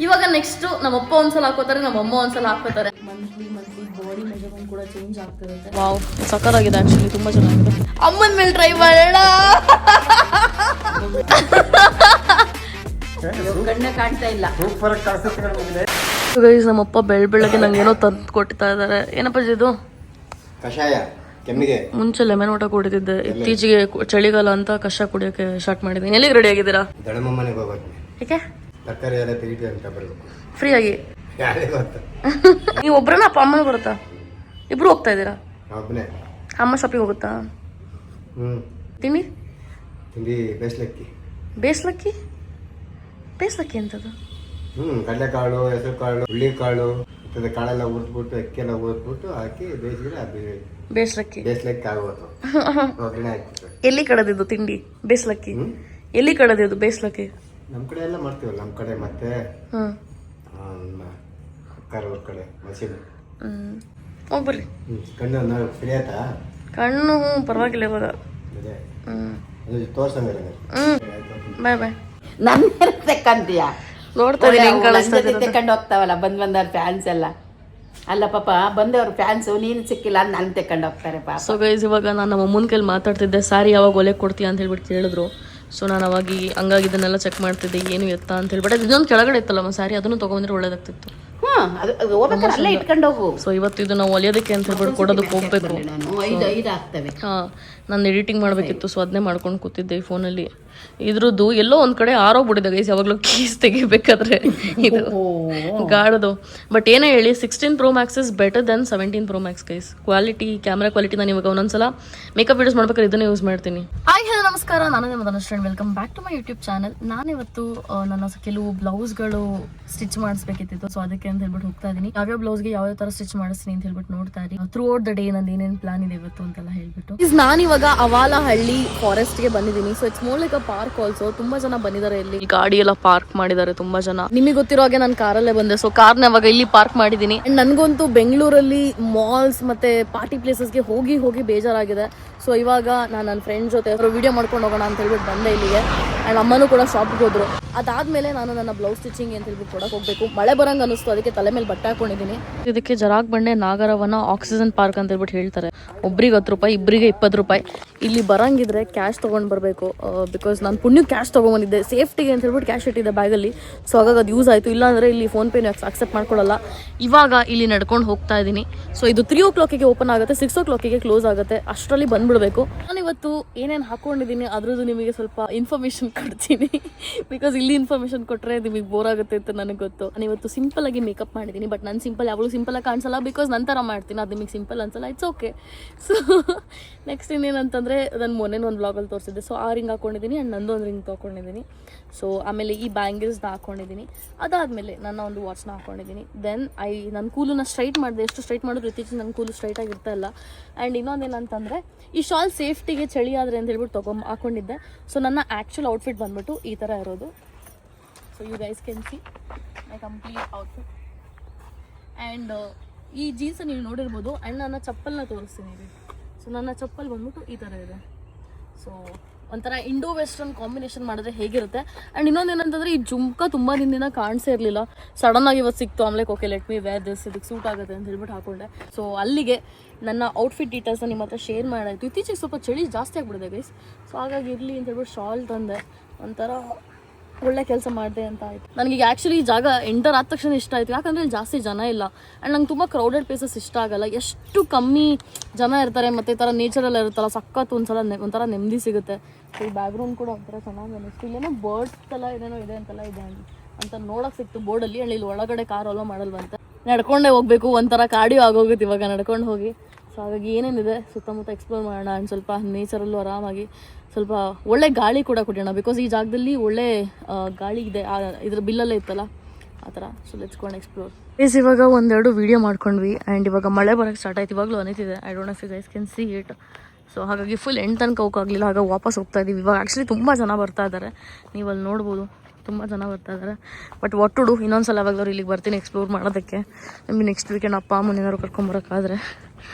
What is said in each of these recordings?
ಇವಾಗ ನೆಕ್ಸ್ಟ್ ನಮ್ಮಪ್ಪ ಒಂದ್ಸಲ ಹಾಕೋತಾರೆ, ನಮ್ಮಮ್ಮ ಒಂದ್ಸಲ ಹಾಕೋತಾರೆ. ಮಂತ್ಲಿ ಬಾಡಿ ಮೆಜರ್ಮೆಂಟ್ ಕೂಡ ಚೇಂಜ್ ಆಗ್ತಿರುತ್ತೆ. ವಾವ್, ಸಕ್ಕತ್ತಾಗಿದೆ ಆಕ್ಚುಲಿ, ತುಂಬಾ ಚೆನ್ನಾಗಿದೆ. ಅಮ್ಮನ ಮೇಲೆ ಟ್ರೈ ಮಾಡೋಣ. ಕಣ್ಣೆ ಕಾಣ್ತಾ ಇಲ್ಲ. ನಮ್ಮಪ್ಪ ಬೆಳಗ್ಗೆ ನಂಗೆ ಏನೋ ತಂದು ಕೊಡ್ತಾ ಇದಾರೆ. ಏನಪ್ಪ ಇದು? ಕಷಾಯ, ಕೆಮ್ಮಿಗೆ. ಮುಂಚೆ ಲೆಮನ್ ಊಟ ಕುಡಿತಿದ್ದೆ, ಇತ್ತೀಚೆಗೆ ಚಳಿಗಾಲ ಅಂತ ಕಷಾಯ ಕುಡಿಯೋಕೆ ಸ್ಟಾರ್ಟ್ ಮಾಡಿದ್ದೀನಿ. ಎಲ್ಲಿಗೆ ರೆಡಿ ಆಗಿದ್ದೀರಾ? ದಡಮಮ್ಮನೆಗೆ ಹೋಗ್ಬೇಕು. ಯಾಕೆ? ತರಕಾರಿ ಎಲ್ಲ ತೆಗಿತೀವಿ ಅಂತ ಬರ್ಬೇಕು ಫ್ರೀ ಆಗಿ. ಯಾರೇ ಗೊತ್ತ? ನೀವು ಒಬ್ರನ್ನ ಅಪ್ಪ ಅಮ್ಮನ ಬರುತ್ತಾ? ಇಬ್ರು ಹೋಗ್ತಾ ಇದ್ದೀರಾ? ಒಬ್ಬನೇ. ಅಮ್ಮ ಶಾಪಿಗೆ ಹೋಗುತ್ತಾ? ತಿಂಡಿ ತಿಂಡಿ ಬೇಸ್ಲಕ್ಕಿ. ಬೇಸ್ಲಕ್ಕಿ? ಬೇಸ್ಲಕ್ಕಿ ಅಂತದ್ದು? ಕಡಲೆಕಾಳು, ಹೆಸರು ಕಾಳು, ಹುಳ್ಳಿಕಾಳು, ಕಾಳೆಲ್ಲ ಹುರಿದ್ಬಿಟ್ಟು ಅಕ್ಕಿಯೆಲ್ಲ ಹುರಿದ್ಬಿಟ್ಟು ಹಾಕಿ ಬೇಯಿಸಿದ್ರೆ ಅದು ಬೇಸ್ಲಕ್ಕಿ. ಬೇಸ್ಲಕ್ಕಿ ಆಗೋದು. ಒಗ್ಗರಣೆ ಹಾಕ್ತಿತ್ತು. ಎಲ್ಲಿ ಕಡದಿದ್ದು ತಿಂಡಿ ಬೇಸ್ಲಕ್ಕಿ? ಎಲ್ಲಿ ಕಡದಿದ್ದು ಬೇಸ್ಲಕ್ಕಿ? ನಮ್ಮ ಕಡೆ ಎಲ್ಲ ಮಾಡ್ತೀವಲ್ಲ, ನಮ್ಮ ಕಡೆ ಮತ್ತೆ ಅಕ್ಕಾರವ್ರ ಕಡೆ ಮಸೀನ್. ಹೋಗ್ಬರ್ರಿ. ಕಣ್ಣು ಫ್ರೀ ಆಯ್ತಾ? ಕಣ್ಣು ಪರವಾಗಿಲ್ಲ ಇವಾಗ. ಅದೇ ತೋರ್ಸಂಗಾರೆ. ಬಾಯ್ ಬಾಯ್. ನನ್ನ ತೆಕ್ಕಂತೀಯ ನೋಡ್ತಾ ಇದೀನಿ ಹೆಂಗ್ ಕಾಣಿಸ್ತಾ ಇದೆ. ತೆಕ್ಕೊಂಡು ಹೋಗ್ತಾವಲ್ಲ ಬಂದವ್ರ ಫ್ಯಾನ್ಸ್ ಎಲ್ಲ. ಅಲ್ಲ ಪಾಪ ಬಂದವ್ರ ಫ್ಯಾನ್ಸು ನೀನು ಸಿಕ್ಕಿಲ್ಲ ಅಂತ ನಾನು ತೆಕ್ಕೊಂಡು ಹೋಗ್ತಾರೆ ಪಾಪ. ಸೊ ಗೈಸ್, ಇವಾಗ ನಾನು ನಮ್ಮ ಅಮ್ಮನ ಕೈಲಿ ಮಾತಾಡ್ತಿದ್ದೆ. ಸ್ಯಾರಿ ಯಾವಾಗ ಒಲೆ ಕೊಡ್ತೀಯ ಅಂತ ಹೇಳ್ಬಿಟ್ಟು ಕೇಳಿದ್ರು. ಸೊ ನಾನು ಅವಾಗ ಹಂಗಾಗಿ ಇದನ್ನೆಲ್ಲ ಚೆಕ್ ಮಾಡ್ತಿದ್ದೆ, ಏನು ಎತ್ತ ಅಂತ ಹೇಳ್ಬಿಟ್ಟು. ಇದೊಂದು ಕೆಳಗಡೆ ಇತ್ತಲ್ಲಮ್ಮ ಸ್ಯಾರಿ, ಅದನ್ನು ತೊಗೊಂಡ್ರೆ ಒಳ್ಳೇದಾಗ್ತಿತ್ತು. ಅಲ್ಲೇ ಇಟ್ಕೊಂಡು ಹೋಗು. ಸೊ ಇವತ್ತು ಇದು ನಾವು ಒಲಿಯೋದಕ್ಕೆ ಅಂತ ಹೇಳ್ಬಿಟ್ಟು ಕೊಡೋದಕ್ಕೆ ಹೋಗ್ಬೇಕು. ನಾನು ಎಡಿಟಿಂಗ್ ಮಾಡಬೇಕಿತ್ತು, ಸೊ ಅದನ್ನೇ ಮಾಡ್ಕೊಂಡು ಕೂತಿದ್ದೆ ಈ ಫೋನಲ್ಲಿ. ಇದ್ರದ್ದು ಎಲ್ಲೋ ಒಂದ್ ಕಡೆ ಆರೋಗ್ಬಿಟ್ಟಿದೆ ಗೈಸ್, ಯಾವಾಗಲೂ ಕೀಸ್ ತೆಗಿಬೇಕಾದ್ರೆ ಇದು ಗಾಡದು. ಬಟ್ ಏನೇ ಹೇಳಿ 16 Pro Max is better than 17 Pro Max guys. Quality, camera quality ನಾನು ಇವಾಗ ಒಂದೊಂದ್ಸಲ ಮೇಕಪ್ ವಿಡಿಯೋಸ್ ಮಾಡ್ಬೇಕಾದ್ರೆ ಇದನ್ನೇ ಯೂಸ್ ಮಾಡ್ತೀನಿ. ಹಾಯ್ ಹಲೋ ನಮಸ್ಕಾರ, ನಾನು ನಿಮ್ಮ Dhanushree. Welcome back to my YouTube channel. ನಾನಿವತ್ತು ನನ್ನ ಕೆಲವು ಬ್ಲೌಸ್ಗಳು ಸ್ಟಿಚ್ ಮಾಡಿಸ್ಬೇಕಿತ್ತು, ಸೊ ಅದಕ್ಕೆ ಅಂತ ಹೇಳ್ಬಿಟ್ಟು ಹೋಗ್ತಾ ಇದೀನಿ. ಯಾವ್ಯಾವ ಬ್ಲೌಸ್ಗೆ ಯಾವ ತರ ಸ್ಟಿಚ್ ಮಾಡಿಸ್ತೀನಿ ಅಂತ ಹೇಳ್ಬಿಟ್ಟು ನೋಡ್ತಾ ಇರಿ. ಥ್ರೂ ಔಟ್ ದ ಡೇ ನಂದು ಏನೇನು ಪ್ಲಾನ್ ಇದೆ ಇವತ್ತು ಅಂತೆಲ್ಲ ಹೇಳ್ಬಿಟ್ಟು. ನಾನಿವಾಗ ಅವಾಲಹಳ್ಳಿ ಫಾರೆಸ್ಟ್ ಗೆ ಬಂದಿದ್ದೀನಿ. So it's more like a park also. ತುಂಬಾ ಜನ ಬಂದಿದ್ದಾರೆ ಇಲ್ಲಿ, ಗಾಡಿ ಎಲ್ಲ ಪಾರ್ಕ್ ಮಾಡಿದ್ದಾರೆ ತುಂಬಾ ಜನ. ನಿಮಗೆ ಗೊತ್ತಿರೋ ಹಾಗೆ ನಾನು ಕಾರಲ್ಲೇ ಬಂದೆ, ಸೊ ಕಾರ್ನ ಇವಾಗ ಇಲ್ಲಿ ಪಾರ್ಕ್ ಮಾಡಿದೀನಿ. ಅಂಡ್ ನನ್ಗಂತೂ ಬೆಂಗಳೂರಲ್ಲಿ ಮಾಲ್ಸ್ ಮತ್ತೆ ಪಾರ್ಟಿ ಪ್ಲೇಸಸ್ಗೆ ಹೋಗಿ ಹೋಗಿ ಬೇಜಾರಾಗಿದೆ. ಸೊ ಇವಾಗ ನಾನು ನನ್ನ ಫ್ರೆಂಡ್ ಜೊತೆ ವಿಡಿಯೋ ಮಾಡ್ಕೊಂಡು ಹೋಗೋಣ ಅಂತ ಹೇಳ್ಬಿಟ್ಟು ಬಂದೆ ಇಲ್ಲಿಗೆ. ಅಂಡ್ ಅಮ್ಮನೂ ಕೂಡ ಶಾಪ್ಗೆ ಹೋದ್ರು. ಅದಾದ್ಮೇಲೆ ನಾನು ನನ್ನ ಬ್ಲೌಸ್ ಸ್ಟಿಚಿಂಗ್ ಅಂತ ಹೇಳ್ಬಿಟ್ಟು ಕೊಡಕ್ಕೆ ಹೋಗ್ಬೇಕು. ಮಳೆ ಬರಂಗ್ ಅನಿಸ್ತು, ಅದಕ್ಕೆ ತಲೆ ಮೇಲೆ ಬಟ್ಟೆ ಹಾಕೊಂಡಿದ್ದೀನಿ. ಇದಕ್ಕೆ ಜರಾಗ್ ಬಂಡೆ ನಾಗರವನ ಆಕ್ಸಿಜನ್ ಪಾರ್ಕ್ ಅಂತ ಹೇಳ್ಬಿಟ್ಟು ಹೇಳ್ತಾರೆ. ಒಬ್ರಿಗೆ 10 ರೂಪಾಯಿ, ಇಬ್ಬರಿಗೆ 20 ರೂಪಾಯಿ. ಇಲ್ಲಿ ಬರಂಗಿದ್ರೆ ಕ್ಯಾಶ್ ತೊಗೊಂಡು ಬರಬೇಕು. ಬಿಕಾಸ್ ನಾನು ಪುಣ್ಯ ಕ್ಯಾಶ್ ತೊಗೊಂಬಂದಿದ್ದೆ ಸೇಫ್ಟಿಗೆ ಅಂತ ಹೇಳ್ಬಿಟ್ಟು. ಕ್ಯಾಶ್ ಇಟ್ಟಿದ್ದೆ ಬ್ಯಾಗಲ್ಲಿ, ಸೊ ಹಾಗಾಗಿ ಅದು ಯೂಸ್ ಆಯಿತು. ಇಲ್ಲಾಂದರೆ ಇಲ್ಲಿ ಫೋನ್ಪೇನ ಅಕ್ಸೆಪ್ಟ್ ಮಾಡ್ಕೊಳ್ಳಲ್ಲ. ಇವಾಗ ಇಲ್ಲಿ ನಡ್ಕೊಂಡು ಹೋಗ್ತಾ ಇದ್ದೀನಿ. ಸೊ ಇದು 3 o'clock ಓಪನ್ ಆಗುತ್ತೆ, 6 o'clock ಕ್ಲೋಸ್ ಆಗುತ್ತೆ. ಅಷ್ಟರಲ್ಲಿ ಬಂದ್ಬಿಡ್ಬೇಕು. ನಾನಿವತ್ತು ಏನೇನು ಹಾಕೊಂಡಿದ್ದೀನಿ ಅದ್ರದ್ದು ನಿಮಗೆ ಸ್ವಲ್ಪ ಇನ್ಫಾರ್ಮೇಶನ್ ಕೊಡ್ತೀನಿ. ಬಿಕಾಸ್ ಇಲ್ಲಿ ಇನ್ಫಾರ್ಮೇಶನ್ ಕೊಟ್ಟರೆ ನಿಮಗೆ ಬೋರ್ ಆಗುತ್ತೆ ಅಂತ ನನಗೆ ಗೊತ್ತು. ನಾನು ಇವತ್ತು ಸಿಂಪಲ್ ಆಗಿ ಮೇಕಪ್ ಮಾಡಿದ್ದೀನಿ. ಬಟ್ ನಾನು ಸಿಂಪಲ್ ಯಾವಾಗಲೂ ಸಿಂಪಲ್ ಆಗಿ ಕಾಣಿಸಲ್ಲ, ಬಿಕಾಸ್ ನಂತರ ಮಾಡ್ತೀನಿ. ಅದು ನಿಮಗೆ ಸಿಂಪಲ್ ಅನ್ಸಲ್ಲ, ಇಟ್ಸ್ ಓಕೆ. ಸೊ ನೆಕ್ಸ್ಟ್ ಇನ್ನೇನಂತಂದರೆ, ನಾನು ಮೊನ್ನೆ ಒಂದು ಬ್ಲಾಗಲ್ಲಿ ತೋರಿಸಿದ್ದೆ. ಸೊ ಆ ರಿಂಗ್ ಹಾಕೊಂಡಿದ್ದೀನಿ ಆ್ಯಂಡ್ ನಂದು ಒಂದು ರಿಂಗ್ ತೊಗೊಂಡಿದ್ದೀನಿ. ಸೊ ಆಮೇಲೆ ಈ ಬ್ಯಾಂಗಲ್ಸ್ನ ಹಾಕೊಂಡಿದ್ದೀನಿ. ಅದಾದಮೇಲೆ ನನ್ನ ಒಂದು ವಾಚ್ನ ಹಾಕೊಂಡಿದ್ದೀನಿ. ದೆನ್ ನನ್ನ ಕೂಲನ್ನ ಸ್ಟ್ರೈಟ್ ಮಾಡಿದೆ. ಎಷ್ಟು ಸ್ಟ್ರೈಟ್ ಮಾಡಿದ್ರು ಇತ್ತೀಚೆಗೆ ನನ್ನ ಕೂಲು ಸ್ಟ್ರೈಟ್ ಆಗಿರ್ತಾ ಇಲ್ಲ. ಆ್ಯಂಡ್ ಇನ್ನೊಂದೇನಂತಂದರೆ, ಈ ಶಾಲ್ ಸೇಫ್ಟಿಗೆ ಚಳಿ ಆದರೆ ಅಂತ ಹೇಳ್ಬಿಟ್ಟು ಹಾಕೊಂಡಿದ್ದೆ. ಸೊ ನನ್ನ ಆ್ಯಕ್ಚುಲ್ ಔಟ್ಫಿಟ್ ಬಂದ್ಬಿಟ್ಟು ಈ ಥರ ಇರೋದು. So you guys can see my complete outfit. And ಈ ಜೀನ್ಸ್ ನೀವು ನೋಡಿರ್ಬೋದು. ಆ್ಯಂಡ್ ನನ್ನ ಚಪ್ಪಲ್ನ ತೋರಿಸ್ತೀನಿ ರೀ. ಸೊ ನನ್ನ ಚಪ್ಪಲ್ ಬಂದ್ಬಿಟ್ಟು ಈ ಥರ ಇದೆ. ಸೊ ಒಂಥರ ಇಂಡೋ ವೆಸ್ಟರ್ನ್ ಕಾಂಬಿನೇಷನ್ ಮಾಡಿದ್ರೆ ಹೇಗಿರುತ್ತೆ. ಆ್ಯಂಡ್ ಇನ್ನೊಂದೇನಂತಂದರೆ, ಈ ಜುಮ್ಕ ತುಂಬ ದಿನದಿಂದ ಕಾಣಿಸೇ ಇರಲಿಲ್ಲ. ಸಡನ್ನಾಗಿ ಇವತ್ತು ಸಿಕ್ತು. ಆಮೇಲೆ okay let me where this, ಇದಕ್ಕೆ ಸೂಟ್ ಆಗುತ್ತೆ ಅಂತ ಹೇಳ್ಬಿಟ್ಟು ಹಾಕೊಂಡೆ. ಸೊ ಅಲ್ಲಿಗೆ ನನ್ನ ಔಟ್ಫಿಟ್ ಡೀಟೇಲ್ಸ್ನ ನಿಮ್ಮ ಹತ್ರ ಶೇರ್ ಮಾಡಾಯಿತು. ಇತ್ತೀಚೆಗೆ ಸ್ವಲ್ಪ ಚಳಿ ಜಾಸ್ತಿ ಆಗಿಬಿಡಿದೆ ಗೈಸ್. ಸೊ ಹಾಗಾಗಿ ಇರಲಿ ಅಂತ ಹೇಳ್ಬಿಟ್ಟು ಶಾಲ್ ತಂದೆ. ಒಂಥರ ಒಳ್ಳೆ ಕೆಲಸ ಮಾಡಿದೆ ಅಂತ ಆಯಿತು. ನನಗೆ ಆ್ಯಕ್ಚುಲಿ ಈ ಜಾಗ ಎಂಟರ್ ಆದ ತಕ್ಷಣ ಇಷ್ಟ ಆಯಿತು. ಯಾಕಂದರೆ ಇಲ್ಲಿ ಜಾಸ್ತಿ ಜನ ಇಲ್ಲ. ಆ್ಯಂಡ್ ನಂಗೆ ತುಂಬ ಕ್ರೌಡೆಡ್ ಪ್ಲೇಸಸ್ ಇಷ್ಟ ಆಗಲ್ಲ. ಎಷ್ಟು ಕಮ್ಮಿ ಜನ ಇರ್ತಾರೆ ಮತ್ತು ಈ ಥರ ನೇಚರೆಲ್ಲ ಇರುತ್ತಲ್ಲ, ಸಖತ್ತು ಒಂಥರ ನೆಮ್ಮದಿ ಸಿಗುತ್ತೆ. ಸೊ ಈ ಬ್ಯಾಕ್ಗ್ರೌಂಡ್ ಕೂಡ ಒಂಥರ ಚೆನ್ನಾಗಿ ಅನ್ನಿಸ್ತು. ಇಲ್ಲೇನೋ ಬರ್ಡ್ಸ್ ಎಲ್ಲ ಏನೇನೋ ಇದೆ ಅಂತೆಲ್ಲ ಇದೆ ಅಂತ ನೋಡೋಕೆ ಸಿಕ್ತು ಬೋರ್ಡಲ್ಲಿ. ಆ್ಯಂಡ್ ಇಲ್ಲಿ ಒಳಗಡೆ ಕಾರ್ ಅಲೋ ಮಾಡಲ್ವಂತೆ, ನಡ್ಕೊಂಡೇ ಹೋಗಬೇಕು. ಒಂಥರ ಕಾರ್ಡಿಯೋ ಆಗೋಗುತ್ತೆ ಇವಾಗ ನಡ್ಕೊಂಡು ಹೋಗಿ. ಸೊ ಹಾಗಾಗಿ ಏನೇನಿದೆ ಸುತ್ತಮುತ್ತ ಎಕ್ಸ್ಪ್ಲೋರ್ ಮಾಡೋಣ. ಆ್ಯಂಡ್ ಸ್ವಲ್ಪ ನೇಚರಲ್ಲೂ ಆರಾಮಾಗಿ ಸ್ವಲ್ಪ ಒಳ್ಳೆ ಗಾಳಿ ಕೂಡ ಕುಡಿಯೋಣ. ಬಿಕಾಸ್ ಈ ಜಾಗದಲ್ಲಿ ಒಳ್ಳೆ ಗಾಳಿ ಇದೆ, ಇದ್ರ ಬಿಲ್ಲಲ್ಲೇ ಇತ್ತಲ್ಲ ಆ ಥರ. So let's go explore. ಇವಾಗ ಒಂದೆರಡು ವೀಡಿಯೋ ಮಾಡ್ಕೊಂಡ್ವಿ. ಆ್ಯಂಡ್ ಇವಾಗ ಮಳೆ ಬರೋಕ್ಕೆ ಸ್ಟಾರ್ಟ್ ಆಯ್ತು. ಇವಾಗಲೂ ಅನಿತಿದೆ. I don't know if you guys can see it. So ಹಾಗಾಗಿ ಫುಲ್ ಎಂಡ್ ತನಕ ಹೋಗೋಕ್ಕಾಗಲಿಲ್ಲ. ಹಾಗಾಗಿ ವಾಪಸ್ ಹೋಗ್ತಾ ಇದ್ದೀವಿ. ಇವಾಗ ಆ್ಯಕ್ಚುಲಿ ತುಂಬ ಜನ ಬರ್ತಾ ಇದ್ದಾರೆ, ನೀವು ಅಲ್ಲಿ ನೋಡ್ಬೋದು. ತುಂಬ ಜನ ಬರ್ತಾ ಇದ್ದಾರೆ. ಬಟ್ ವಾಟ್ ಟು ಡು, ಇನ್ನೊಂದ್ಸಲ ಯಾವಾಗಲೂ ಇಲ್ಲಿಗೆ ಬರ್ತೀನಿ ಎಕ್ಸ್ಪ್ಲೋರ್ ಮಾಡೋದಕ್ಕೆ. ನಮಗೆ ನೆಕ್ಸ್ಟ್ ವೀಕೆಂಡ್ ಅಪ್ಪ ಅಮ್ಮನ ಏನಾದ್ರು ಕರ್ಕೊಂಬರೋಕ್ಕಾದ್ರೆ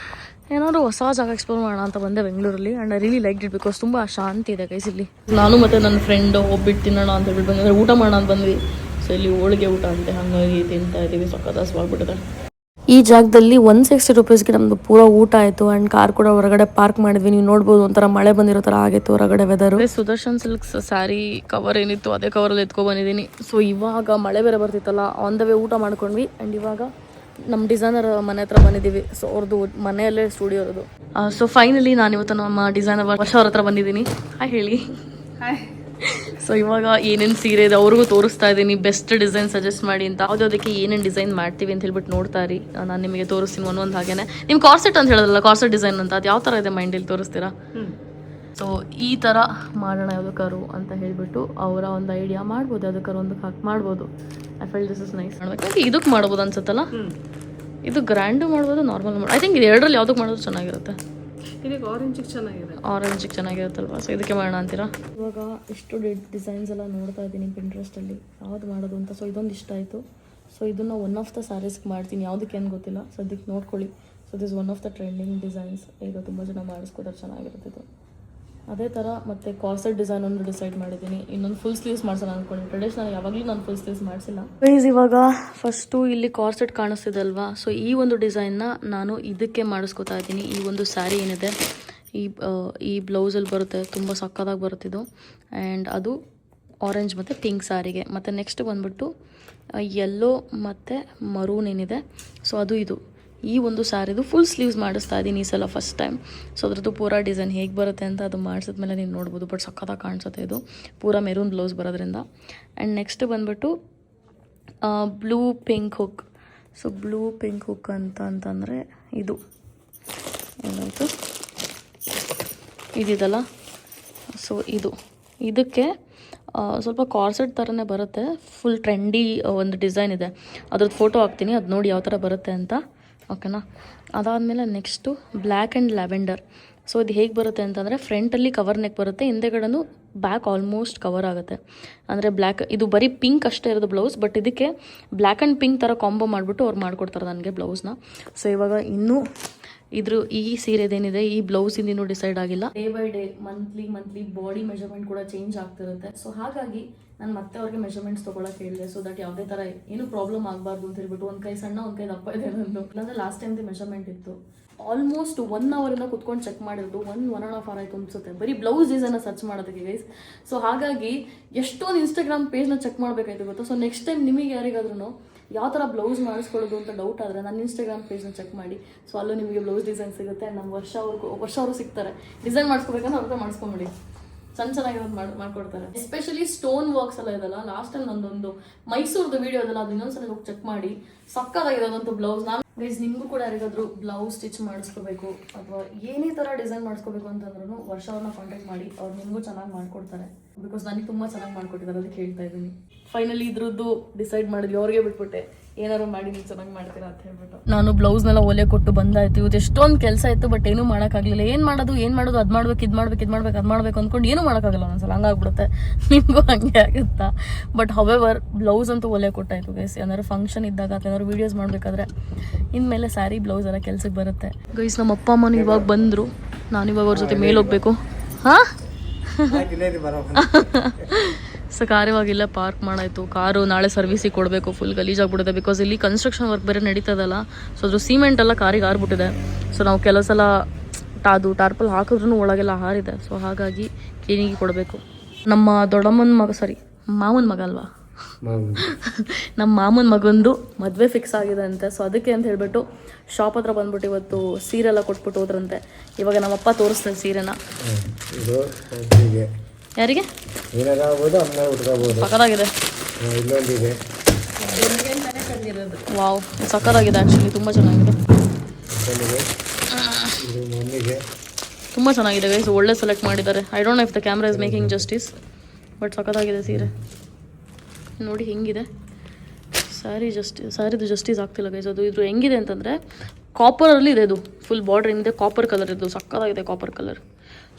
ಏನಾದ್ರು ಹೊಸ ಜಾಗ ಎಕ್ಸ್ಪ್ಲೋರ್ ಮಾಡೋಣ ಅಂತ ಬಂದೆ ಬೆಂಗಳೂರಲ್ಲಿ. And I really like it because ತುಂಬ ಶಾಂತಿ ಇದೆ ಗೈಸ್ ಇಲ್ಲಿ. ನಾನು ಮತ್ತು ನನ್ನ ಫ್ರೆಂಡು ಒಬ್ಬಿಟ್ಟು ತಿನ್ನೋಣ ಅಂತ ಹೇಳ್ಬಿಟ್ಟು ಬಂದರೆ ಊಟ ಮಾಡೋಣ ಅಂತ ಬಂದ್ವಿ. ಸೊ ಇಲ್ಲಿ ಹೋಳಿಗೆ ಊಟ ಅಂತೆ, ಹಾಗಾಗಿ ತಿಂತಾ ಇದ್ದೀವಿ. ಸಖತ್ ಹಸ್ವಾಗ್ಬಿಟ್ಟಿದೆ. ಈ ಜಾಗದಲ್ಲಿ 160 ರೂಪೀಸ್ಗೆ ನಮ್ಮದು ಪೂರ ಊಟ ಆಯಿತು. ಆ್ಯಂಡ್ ಕಾರ್ ಕೂಡ ಹೊರಗಡೆ ಪಾರ್ಕ್ ಮಾಡಿದ್ವಿ. ನೀವು ನೋಡ್ಬೋದು ಒಂಥರ ಮಳೆ ಬಂದಿರೋ ಥರ ಆಗಿತ್ತು ಹೊರಗಡೆ weather. Sudarshan silks sari cover ಏನಿತ್ತು ಅದೇ ಕವರಲ್ಲಿ ಎತ್ಕೊಂಡು ಬಂದಿದ್ದೀನಿ. ಸೊ ಇವಾಗ ಮಳೆ ಬೇರೆ ಬರ್ತಿತ್ತಲ್ಲ, ಆನ್ ದ ವೇ ಊಟ ಮಾಡ್ಕೊಂಡ್ವಿ. ಆ್ಯಂಡ್ ಇವಾಗ ನಮ್ಮ ಡಿಸೈನರ್ ಮನೆ ಹತ್ರ ಬಂದಿದ್ದೀವಿ. ಸೊ ಅವ್ರದ್ದು ಮನೆಯಲ್ಲೇ ಸ್ಟುಡಿಯೋ ಇರೋದು. ಸೊ ಫೈನಲಿ ನಾನಿವತ್ತು ನಮ್ಮ ಡಿಸೈನರ್ ವರ್ಷ ಅವ್ರ ಹತ್ರ ಬಂದಿದ್ದೀನಿ. ಹಾಯ್ ಹೇಳಿ. ಹಾಯ್. ಸೊ ಇವಾಗ ಏನೇನು ಸೀರೆ ಇದೆ ಅವ್ರಿಗೂ ತೋರಿಸ್ತಾ ಇದ್ದೀನಿ, ಬೆಸ್ಟ್ ಡಿಸೈನ್ ಸಜೆಸ್ಟ್ ಮಾಡಿ ಅಂತ. ಯಾವುದಕ್ಕೆ ಏನೇನು ಡಿಸೈನ್ ಮಾಡ್ತೀವಿ ಅಂತ ಹೇಳ್ಬಿಟ್ಟು ನೋಡ್ತಾ ಇರಿ. ನಾನು ನಿಮಗೆ ತೋರಿಸ್ತೀನಿ ಒಂದೊಂದು ಹಾಗೇನೆ. ನಿಮ್ಮ ಕಾರ್ಸೆಟ್ ಅಂತ ಹೇಳೋದಲ್ಲ, ಕಾರ್ಸೆಟ್ ಡಿಸೈನ್ ಅಂತ, ಅದು ಯಾವ ಥರ ಇದೆ ಮೈಂಡಲ್ಲಿ ತೋರಿಸ್ತೀರಾ? ಸೊ ಈ ಥರ ಮಾಡೋಣ ಯಾವುದಕ್ಕಾರು ಅಂತ ಹೇಳಿಬಿಟ್ಟು ಅವರ ಒಂದು ಐಡಿಯಾ ಮಾಡ್ಬೋದು, ಯಾವುದಕ್ಕಾರು ಒಂದಕ್ಕೆ ಹಾಕಿ ಮಾಡ್ಬೋದು. I feel this is nice. ಮಾಡ್ಬೇಕು ಇದಕ್ಕೆ ಮಾಡ್ಬೋದು ಅನ್ಸುತ್ತಲ್ಲ. ಇದು ಗ್ರ್ಯಾಂಡು ಮಾಡ್ಬೋದು, ನಾರ್ಮಲ್ ಮಾಡ್ಬೋದು. ಐ ಥಿಂಕ್ ಇದು ಎರಡರಲ್ಲಿ ಯಾವುದಕ್ಕೆ ಮಾಡೋದು ಚೆನ್ನಾಗಿರುತ್ತೆ. ಇದಕ್ಕೆ ಆರೆಂಜಿಗೆ ಚೆನ್ನಾಗಿದೆ, ಆರೆಂಜಿಗೆ ಚೆನ್ನಾಗಿರುತ್ತಲ್ವಾ? ಸೊ ಇದಕ್ಕೆ ಮಾಡೋಣ ಅಂತೀರಾ? ಇವಾಗ ಎಷ್ಟು ಡಿಸೈನ್ಸ್ ಎಲ್ಲ ನೋಡ್ತಾ ಇದ್ದೀನಿ ಪಿಂಟ್ರೆಸ್ಟಲ್ಲಿ, ಯಾವ್ದು ಮಾಡೋದು ಅಂತ. ಸೊ ಇದೊಂದು ಇಷ್ಟ ಆಯಿತು. ಸೊ ಇದನ್ನು ಒನ್ ಆಫ್ ದ ಸ್ಯಾರೀಸ್ಗೆ ಮಾಡ್ತೀನಿ, ಯಾವುದಕ್ಕೆ ಏನು ಗೊತ್ತಿಲ್ಲ. ಸದ್ಯಕ್ಕೆ ನೋಡ್ಕೊಳ್ಳಿ. So this one of the trending designs. ಈಗ ತುಂಬ ಜನ ಮಾಡಿಸ್ಕೋತಾರೆ, ಚೆನ್ನಾಗಿರುತ್ತೆ ಇದು. ಅದೇ ಥರ ಮತ್ತು ಕಾರ್ಸೆಟ್ ಡಿಸೈನ್ ಒಂದು ಡಿಸೈಡ್ ಮಾಡಿದ್ದೀನಿ. ಇನ್ನೊಂದು ಫುಲ್ ಸ್ಲೀವ್ಸ್ ಮಾಡ್ಸೋಣ ಅಂದ್ಕೊಂಡು. ಟ್ರೆಡಿಷನಲ್ ಯಾವಾಗಲೂ ನಾನು ಫುಲ್ ಸ್ಲೀವ್ಸ್ ಮಾಡಿಸಿಲ್ಲ. ಇವಾಗ ಫಸ್ಟು ಇಲ್ಲಿ ಕಾರ್ಸೆಟ್ ಕಾಣಿಸ್ತಿದೆ ಅಲ್ವಾ? ಸೊ ಈ ಒಂದು ಡಿಸೈನ್ನ ನಾನು ಇದಕ್ಕೆ ಮಾಡಿಸ್ಕೊತಾ ಇದ್ದೀನಿ. ಈ ಒಂದು ಸ್ಯಾರಿ ಏನಿದೆ, ಈ ಬ್ಲೌಸಲ್ಲಿ ಬರುತ್ತೆ, ತುಂಬ ಸಕ್ಕತ್ತಾಗಿ ಬರುತ್ತಿದ್ದು. ಆ್ಯಂಡ್ ಅದು ಆರೆಂಜ್ ಮತ್ತು ಪಿಂಕ್ ಸ್ಯಾರಿಗೆ. ಮತ್ತು ನೆಕ್ಸ್ಟ್ ಬಂದ್ಬಿಟ್ಟು ಯೆಲ್ಲೋ ಮತ್ತು ಮರೂನ್ ಏನಿದೆ, ಸೊ ಅದು ಇದು ಈ ಒಂದು ಸ್ಯಾರಿದು ಫುಲ್ ಸ್ಲೀವ್ಸ್ ಮಾಡಿಸ್ತಾ ಇದ್ದೀನಿ ಈ ಸಲ ಫಸ್ಟ್ ಟೈಮ್. ಸೊ ಅದ್ರದ್ದು ಪೂರಾ ಡಿಸೈನ್ ಹೇಗೆ ಬರುತ್ತೆ ಅಂತ ಅದು ಮಾಡಿಸಿದ್ಮೇಲೆ ನೀವು ನೋಡ್ಬೋದು. ಬಟ್ ಸಕ್ಕತ್ತಾಗಿ ಕಾಣಿಸುತ್ತೆ ಇದು, ಪೂರಾ ಮೆರೂನ್ ಬ್ಲೌಸ್ ಬರೋದ್ರಿಂದ. ಆ್ಯಂಡ್ ನೆಕ್ಸ್ಟ್ ಬಂದ್ಬಿಟ್ಟು blue pink hook. So blue pink hook ಅಂತಂದರೆ ಇದು ಏನಾಯಿತು ಇದಿದಲ್ಲ. ಸೊ ಇದಕ್ಕೆ ಸ್ವಲ್ಪ ಕಾರ್ಸೆಟ್ ಥರನೇ ಬರುತ್ತೆ, ಫುಲ್ ಟ್ರೆಂಡಿ ಒಂದು ಡಿಸೈನ್ ಇದೆ. ಅದ್ರದ್ದು ಫೋಟೋ ಹಾಕ್ತೀನಿ, ಅದು ನೋಡಿ ಯಾವ ಥರ ಬರುತ್ತೆ ಅಂತ. ಓಕೆನಾ? ಅದಾದಮೇಲೆ next black and lavender. So ಇದು ಹೇಗೆ ಬರುತ್ತೆ ಅಂತಂದರೆ ಫ್ರಂಟಲ್ಲಿ ಕವರ್ ನೆಕ್ ಬರುತ್ತೆ, ಹಿಂದೆಗಡೆನೂ ಬ್ಯಾಕ್ ಆಲ್ಮೋಸ್ಟ್ ಕವರ್ ಆಗುತ್ತೆ. ಅಂದರೆ ಬ್ಲ್ಯಾಕ್, ಇದು ಬರೀ ಪಿಂಕ್ ಅಷ್ಟೇ ಇರೋದು ಬ್ಲೌಸ್. ಬಟ್ ಇದಕ್ಕೆ ಬ್ಲ್ಯಾಕ್ ಆ್ಯಂಡ್ ಪಿಂಕ್ ಥರ ಕಾಂಬೋ ಮಾಡಿಬಿಟ್ಟು ಅವ್ರು ಮಾಡಿಕೊಡ್ತಾರೆ ನನಗೆ ಬ್ಲೌಸ್ನ. ಸೊ ಇವಾಗ ಇನ್ನೂ ಈ ಸೀರೆದೇನಿದೆ, ಈ ಬ್ಲೌಸಿಂದ ಇನ್ನೂ ಡಿಸೈಡ್ ಆಗಿಲ್ಲ. Day by day, monthly body measurement ಕೂಡ ಚೇಂಜ್ ಆಗ್ತಿರುತ್ತೆ. ಸೊ ಹಾಗಾಗಿ ನಾನು ಮತ್ತೆ ಅವ್ರಿಗೆ ಮೆಜರ್ಮೆಂಟ್ಸ್ ತೊಗೊಳಕ್ಕೆ ಹೇಳಿದೆ. ಸೊ ದಟ್ ಯಾವುದೇ ಥರ ಏನು ಪ್ರಾಬ್ಲಮ್ ಆಗಬಾರ್ದು ಅಂತ ಹೇಳ್ಬಿಟ್ಟು. ಒಂದು ಕೈ ಸಣ್ಣ, ಒಂದು ಕೈ ದಪ್ಪ ಇದೆ ನಂದು. ಇಲ್ಲಾಂದರೆ ಲಾಸ್ಟ್ ಟೈಮ್ದು ಮೆಜರ್ಮೆಂಟ್ ಇತ್ತು. ಆಲ್ಮೋಸ್ಟ್ 1 ಅವರಿಂದ ಕುತ್ಕೊಂಡು ಚೆಕ್ ಮಾಡಿರೋದು 1.5 hour ಆಯಿತು ಅನ್ಸುತ್ತೆ, ಬರೀ ಬ್ಲೌಸ್ ಡಿಸೈನ್ನ ಸರ್ಚ್ ಮಾಡೋದಕ್ಕೆ ಗೈಸ್. ಸೊ ಹಾಗಾಗಿ ಎಷ್ಟೊಂದು ಇನ್ಸ್ಟಾಗ್ರಾಮ್ ಪೇಜ್ನ ಚೆಕ್ ಮಾಡಬೇಕಾಯ್ತು ಗೊತ್ತಾ. ಸೊ ನೆಕ್ಸ್ಟ್ ಟೈಮ್ ನಿಮಗೆ ಯಾರಿಗಾದ್ರೂ ಯಾವ ಥರ ಬ್ಲೌಸ್ ಮಾಡಿಸ್ಕೊಳ್ಳೋದು ಅಂತ ಡೌಟ್ ಆದರೆ ನನ್ನ ಇನ್ಸ್ಟಾಗ್ರಾಮ್ ಪೇಜ್ನ ಚೆಕ್ ಮಾಡಿ. ಸೊ ಅಲ್ಲೂ ನಿಮಗೆ ಬ್ಲೌಸ್ ಡಿಸೈನ್ ಸಿಗುತ್ತೆ. ಆ್ಯಂಡ್ ನಮ್ಮ ವರ್ಷ ಅವರು ಸಿಗ್ತಾರೆ, ಡಿಸೈನ್ ಮಾಡಿಸ್ಕೋಬೇಕಂದ್ರೆ ಅವ್ರ ಹತ್ರ ಮಾಡಿಸ್ಕೊಂಬಿಡಿ, ಚೆನ್ನಾಗಿರೋದು ಮಾಡ್ಕೊಡ್ತಾರೆ. ಎಸ್ಪೆಷಲಿ ಸ್ಟೋನ್ ವರ್ಕ್ಸ್ ಎಲ್ಲ ಇದಲ್ಲ. ಲಾಸ್ಟ್ ಟೈಮ್ ನಂದೊಂದು ಮೈಸೂರ್ದು ವಿಡಿಯೋ ಇದಲ್ಲ, ಅದು ಇನ್ನೊಂದ್ಸಲ ಹೋಗಿ ಚೆಕ್ ಮಾಡಿ. ಸಕ್ಕತ್ತಾಗಿರೋದಂತೂ ಬ್ಲೌಸ್. ನಾನು ಗೈಸ್ ನಿಮಗೂ ಕೂಡ ಯಾರಿಗಾದ್ರೂ ಬ್ಲೌಸ್ ಸ್ಟಿಚ್ ಮಾಡಿಸ್ಕೋಬೇಕು ಅಥವಾ ಏನೇ ಥರ ಡಿಸೈನ್ ಮಾಡಿಸ್ಕೋಬೇಕು ಅಂತಂದ್ರೂ ವರ್ಷ ಅವ್ರನ್ನ ಕಾಂಟ್ಯಾಕ್ಟ್ ಮಾಡಿ, ಅವ್ರು ನಿಮಗೂ ಚೆನ್ನಾಗಿ ಮಾಡ್ಕೊಡ್ತಾರೆ. ಬಿಕಾಸ್ ನನಗೆ ತುಂಬ ಚೆನ್ನಾಗಿ ಮಾಡ್ಕೊಟ್ಟಿದ್ದಾರೆ, ಅದಕ್ಕೆ ಹೇಳ್ತಾ ಇದ್ದೀನಿ. ಫೈನಲಿ ಇದ್ರದ್ದು ಡಿಸೈಡ್ ಮಾಡಿದ್ವಿ, ಅವ್ರಿಗೆ ಬಿಟ್ಬಿಟ್ಟೆ ಏನಾರು ಮಾಡಿ ನೀವು ಚೆನ್ನಾಗಿ ಮಾಡ್ತೀರಾ ಅಂತ ಹೇಳ್ಬಿಟ್ಟು. ನಾನು ಬ್ಲೌಸ್ನೆಲ್ಲ ಒಲೆ ಕೊಟ್ಟು ಬಂದಾಯ್ತು. ಇವತ್ತು ಎಷ್ಟೊಂದು ಕೆಲಸ ಇತ್ತು, ಬಟ್ ಏನೂ ಮಾಡೋಕ್ಕಾಗಲಿಲ್ಲ. ಏನು ಮಾಡೋದು ಅದು ಮಾಡ್ಬೇಕು, ಇದು ಮಾಡ್ಬೇಕು ಅಂದ್ಕೊಂಡು ಏನೂ ಮಾಡೋಕ್ಕಾಗಲ್ಲ ಒಂದ್ಸಲ, ಹಂಗಾಗ್ಬಿಡುತ್ತೆ. ನಿಮಗೂ ಹಂಗೆ ಆಗುತ್ತಾ? ಬಟ್ ಹವೆವರ್ ಬ್ಲೌಸ್ ಅಂತೂ ಒಲೆ ಕೊಟ್ಟಾಯ್ತು ಗೈಸ್. ಏನಾದ್ರು ಫಂಕ್ಷನ್ ಇದ್ದಾಗ ಅಥವಾ ಏನಾದ್ರು ವೀಡಿಯೋಸ್ ಮಾಡಬೇಕಾದ್ರೆ ಇನ್ಮೇಲೆ ಸ್ಯಾರಿ ಬ್ಲೌಸ್ ಎಲ್ಲ ಕೆಲ್ಸಕ್ಕೆ ಬರುತ್ತೆ ಗೈಸ್. ನಮ್ಮ ಅಪ್ಪ ಅಮ್ಮನೂ ಇವಾಗ ಬಂದರು, ನಾನಿವಾಗ ಅವ್ರ ಜೊತೆ ಮೇಲೆ ಹೋಗ್ಬೇಕು. ಹಾಂ ಸೊ ಕಾರ್ ಇವಾಗಿಲ್ಲ ಪಾರ್ಕ್ ಮಾಡಾಯಿತು. ಕಾರು ನಾಳೆ ಸರ್ವಿಸಿಗೆ ಕೊಡಬೇಕು, ಫುಲ್ ಗಲೀಜಾಗ್ಬಿಟ್ಟಿದೆ. ಬಿಕಾಸ್ ಇಲ್ಲಿ ಕನ್ಸ್ಟ್ರಕ್ಷನ್ ವರ್ಕ್ ಬೇರೆ ನಡೀತದಲ್ಲ. ಸೊ ಅದ್ರ ಸಿಮೆಂಟ್ ಎಲ್ಲ ಕಾರಿಗೆ ಹಾರ್ಬಿಟ್ಟಿದೆ. ಸೊ ನಾವು ಕೆಲವು ಸಲ ಅದು ಟಾರ್ಪಲ್ ಹಾಕಿದ್ರೂ ಒಳಗೆಲ್ಲ ಹಾರಿದೆ. ಸೊ ಹಾಗಾಗಿ ಕ್ಲೀನಿಗೆ ಕೊಡಬೇಕು. ನಮ್ಮ ದೊಡ್ಡಮ್ಮನ ಮಗ, ಮಾವನ ಮಗ ಅಲ್ವಾ, ನಮ್ಮ ಮಾಮನ ಮಗಂದು ಮದುವೆ ಫಿಕ್ಸ್ ಆಗಿದೆ ಅಂತೆ. ಸೊ ಅದಕ್ಕೆ ಅಂತ ಹೇಳ್ಬಿಟ್ಟು ಶಾಪ್ ಹತ್ರ ಬಂದ್ಬಿಟ್ಟು ಇವತ್ತು ಸೀರೆ ಎಲ್ಲ ಕೊಟ್ಬಿಟ್ಟು ಹೋದ್ರಂತೆ. ಇವಾಗ ನಮ್ಮಪ್ಪ ತೋರಿಸ್ತಾರೆ ಸೀರೆನ. ಯಾರಿಗೆ? ಸಕ್ಕತ್ತಾಗಿದೆ. ವಾವ್, ಸಕ್ಕತ್ತಾಗಿದೆ. ಆ್ಯಕ್ಚುಲಿ ತುಂಬ ಚೆನ್ನಾಗಿದೆ, ತುಂಬ ಚೆನ್ನಾಗಿದೆ ಗೈಸ್. ಒಳ್ಳೆ ಸೆಲೆಕ್ಟ್ ಮಾಡಿದ್ದಾರೆ. I don't know if the camera is making justice, but ಸಕ್ಕತ್ತಾಗಿದೆ ಸೀರೆ. ನೋಡಿ ಹೆಂಗಿದೆ ಸ್ಯಾರಿದು ಜಸ್ಟಿಸ್ ಆಗ್ತಿಲ್ಲ ಗೈಸ್. ಅದು ಇದು ಹೆಂಗಿದೆ ಅಂತಂದರೆ ಕಾಪರಲ್ಲಿ ಇದೆ. ಇದು ಫುಲ್ ಬಾರ್ಡರ್ ಏನಿದೆ ಕಾಪರ್ ಕಲರ್ ಇದು, ಸಕ್ಕತ್ತಾಗಿದೆ ಕಾಪರ್ ಕಲರ್.